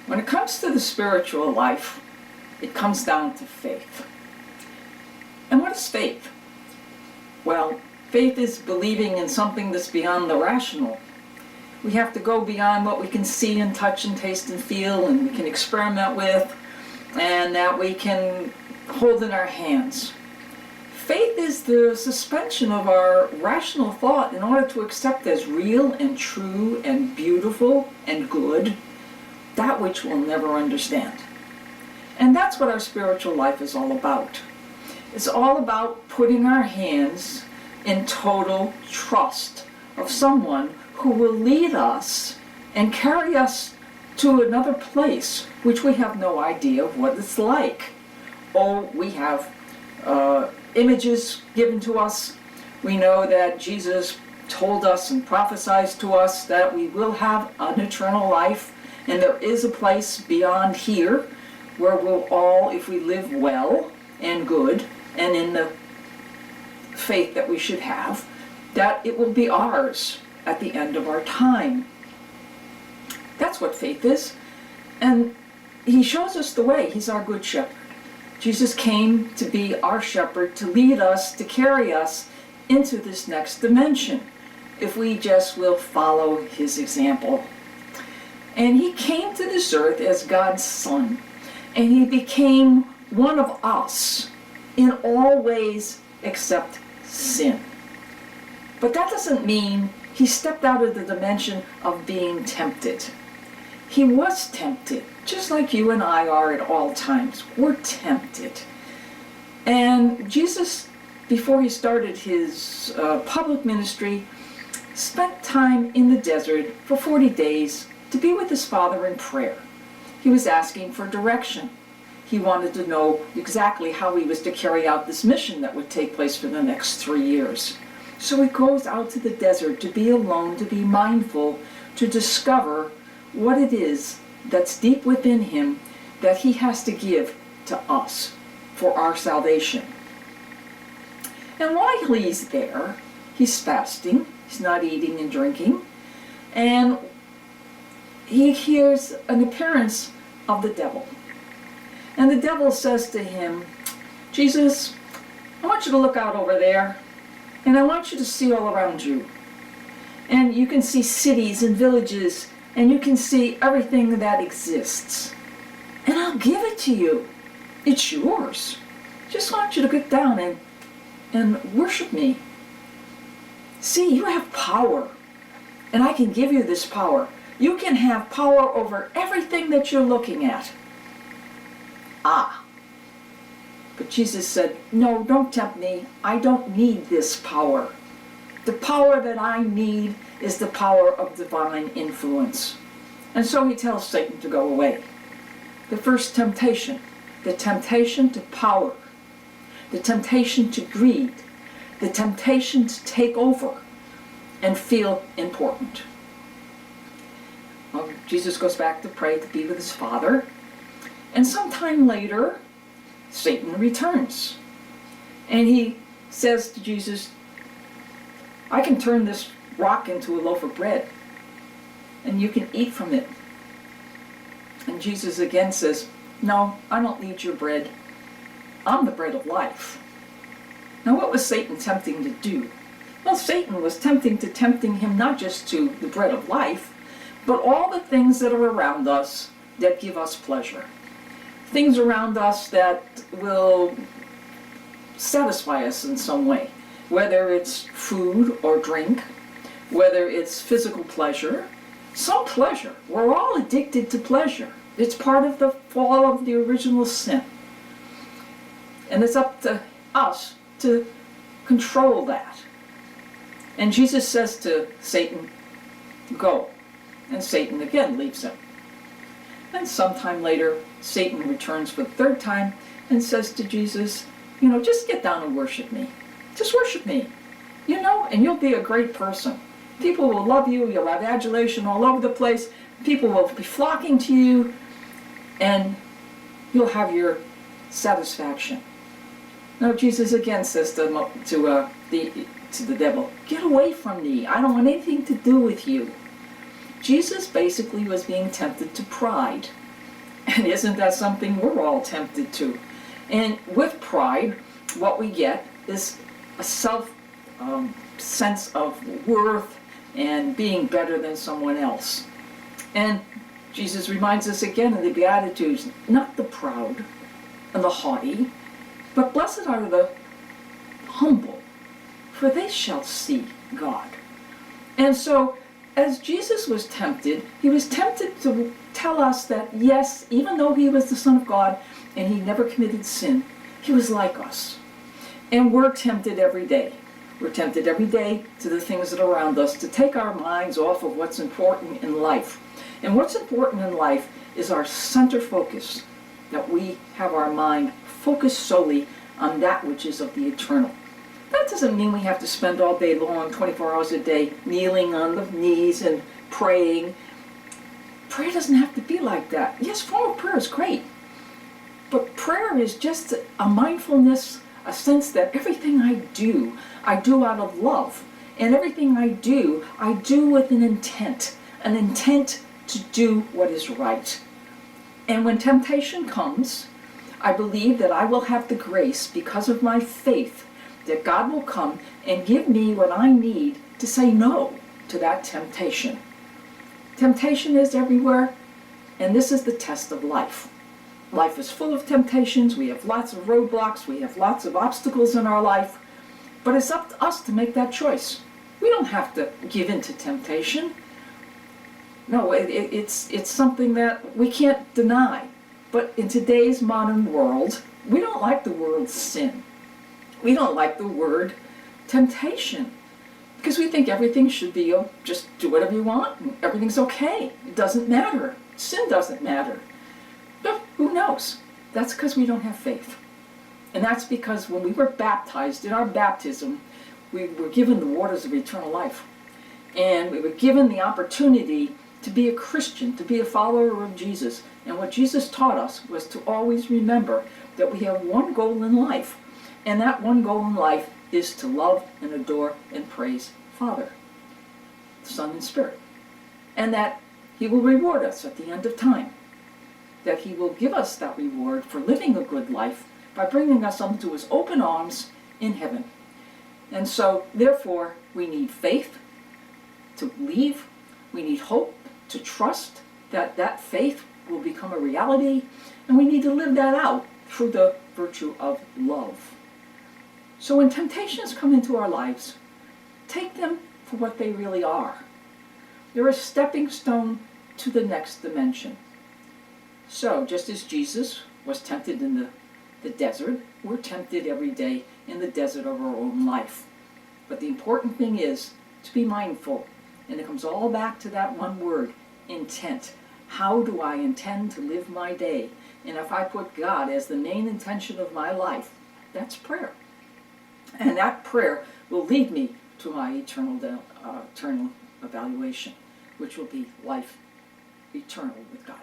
When it comes to the spiritual life, it comes down to faith. And what is faith? Well, faith is believing in something that's beyond the rational. We have to go beyond what we can see and touch and taste and feel and we can experiment with and that we can hold in our hands. Faith is the suspension of our rational thought in order to accept as real and true and beautiful and good that which we'll never understand. And that's what our spiritual life is all about. It's all about putting our hands in total trust of someone who will lead us and carry us to another place which we have no idea of what it's like. Oh, we have images given to us. We know that Jesus told us and prophesied to us that we will have an eternal life, and there is a place beyond here where we'll all, if we live well and good and in the faith that we should have, that it will be ours at the end of our time. That's what faith is. And he shows us the way. He's our good shepherd. Jesus came to be our shepherd, to lead us, to carry us into this next dimension, if we just will follow his example. And he came to this earth as God's son, and he became one of us in all ways except sin. But that doesn't mean he stepped out of the dimension of being tempted. He was tempted, just like you and I are at all times. We're tempted. And Jesus, before he started his public ministry, spent time in the desert for 40 days to be with his Father in prayer. He was asking for direction. He wanted to know exactly how he was to carry out this mission that would take place for the next 3 years. So he goes out to the desert to be alone, to be mindful, to discover what it is that's deep within him that he has to give to us for our salvation. And while he's there, he's fasting, he's not eating and drinking, and he hears an appearance of the devil. And the devil says to him, Jesus, I want you to look out over there, and I want you to see all around you. And you can see cities and villages, and you can see everything that exists. And I'll give it to you. It's yours. Just want you to get down and worship me. See, you have power, and I can give you this power. You can have power over everything that you're looking at. But Jesus said, no, don't tempt me. I don't need this power. The power that I need is the power of divine influence. And so he tells Satan to go away. The first temptation, the temptation to power, the temptation to greed, the temptation to take over and feel important. Well, Jesus goes back to pray to be with his Father, and sometime later, Satan returns. And he says to Jesus, I can turn this rock into a loaf of bread, and you can eat from it. And Jesus again says, no, I don't need your bread. I'm the bread of life. Now what was Satan tempting to do? Well, Satan was tempting him not just to the bread of life, but all the things that are around us that give us pleasure. Things around us that will satisfy us in some way, whether it's food or drink, whether it's physical pleasure, some pleasure. We're all addicted to pleasure. It's part of the fall of the original sin. And it's up to us to control that. And Jesus says to Satan, go. And Satan again leaves him. And sometime later, Satan returns for the third time and says to Jesus, just get down and worship me. Just worship me, and you'll be a great person. People will love you, you'll have adulation all over the place, people will be flocking to you, and you'll have your satisfaction. Now Jesus again says to the devil, get away from me, I don't want anything to do with you. Jesus basically was being tempted to pride. And isn't that something we're all tempted to? And with pride, what we get is a self sense of worth and being better than someone else. And Jesus reminds us again in the Beatitudes, not the proud and the haughty, but blessed are the humble, for they shall see God. And so, as Jesus was tempted, he was tempted to tell us that, yes, even though he was the Son of God and he never committed sin, he was like us. And we're tempted every day. We're tempted every day to the things that are around us, to take our minds off of what's important in life. And what's important in life is our center focus, that we have our mind focused solely on that which is of the eternal. That doesn't mean we have to spend all day long, 24 hours a day, kneeling on the knees and praying. Prayer doesn't have to be like that. Yes, formal prayer is great. But prayer is just a mindfulness, a sense that everything I do out of love. And everything I do with an intent to do what is right. And when temptation comes, I believe that I will have the grace, because of my faith, that God will come and give me what I need to say no to that temptation. Temptation is everywhere, and this is the test of life. Life is full of temptations. We have lots of roadblocks. We have lots of obstacles in our life. But it's up to us to make that choice. We don't have to give in to temptation. No, it's something that we can't deny. But in today's modern world, we don't like the word sin. We don't like the word temptation, because we think everything should be, just do whatever you want, and everything's okay. It doesn't matter. Sin doesn't matter. But who knows? That's because we don't have faith. And that's because when we were baptized, in our baptism, we were given the waters of eternal life. And we were given the opportunity to be a Christian, to be a follower of Jesus. And what Jesus taught us was to always remember that we have one goal in life. And that one goal in life is to love and adore and praise Father, Son, and Spirit. And that he will reward us at the end of time. That he will give us that reward for living a good life by bringing us into his open arms in heaven. And so, therefore, we need faith to believe. We need hope to trust that that faith will become a reality. And we need to live that out through the virtue of love. So when temptations come into our lives, take them for what they really are. They're a stepping stone to the next dimension. So just as Jesus was tempted in the desert, we're tempted every day in the desert of our own life. But the important thing is to be mindful. And it comes all back to that one word, intent. How do I intend to live my day? And if I put God as the main intention of my life, that's prayer. And that prayer will lead me to my eternal evaluation, which will be life eternal with God.